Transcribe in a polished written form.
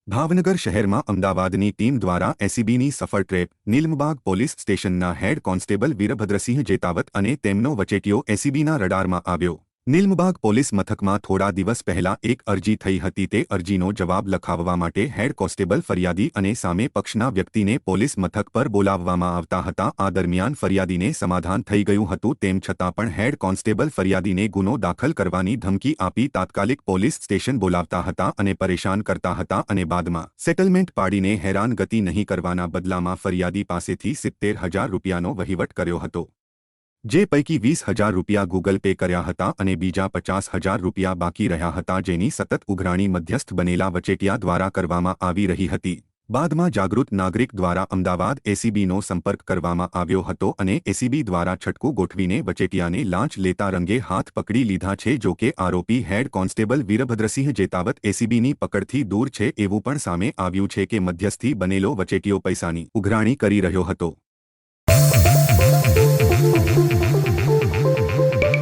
ભાવનગર શહેરમાં અમદાવાદની ટીમ દ્વારા એસીબીની સફળ ટ્રેપ નીલમબાગ પોલીસ સ્ટેશનના હેડ કોન્સ્ટેબલ વીરભદ્રસિંહ જેતાવત અને તેમનો વચેટિયો એસીબીના રડારમાં આવ્યો। નીલમબાગ પોલીસ મથકમાં થોડા દિવસ પહેલા એક અરજી થઈ હતી। તે અરજીનો જવાબ લખાવવા માટે હેડ કોન્સ્ટેબલ ફરિયાદી અને સામે પક્ષના વ્યક્તિને પોલીસ મથક પર બોલાવવામાં આવતા હતા। આ દરમિયાન ફરિયાદીને સમાધાન થઈ ગયું હતું, તેમ છતાં પણ હેડ કોન્સ્ટેબલ ફરિયાદીને ગુનો દાખલ કરવાની ધમકી આપી તાત્કાલિક પોલીસ સ્ટેશન બોલાવતા હતા અને પરેશાન કરતા હતા અને બાદમાં સેટલમેન્ટ પાડીને હેરાનગતિ નહીં કરવાના બદલામાં ફરિયાદી પાસેથી 70,000 રૂપિયાનો વહીવટ કર્યો હતો, જે પૈકી 20,000 રૂપિયા ગૂગલ પે કર્યા હતા અને બીજા 50,000 રૂપિયા બાકી રહ્યા હતા, જેની સતત ઉઘરાણી મધ્યસ્થ બનેલા વચેટિયા દ્વારા કરવામાં આવી રહી હતી। બાદમાં જાગૃત નાગરિક દ્વારા અમદાવાદ એસીબીનો સંપર્ક કરવામાં આવ્યો હતો અને એસીબી દ્વારા છટકું ગોઠવીને વચેટિયાને લાંચ લેતા રંગે હાથ પકડી લીધા છે। જો કે આરોપી હેડ કોન્સ્ટેબલ વીરભદ્રસિંહ જેતાવત એસીબીની પકડથી દૂર છે એવું પણ સામે આવ્યું છે કે મધ્યસ્થી બનેલો વચેટિયો પૈસાની ઉઘરાણી કરી રહ્યો હતો।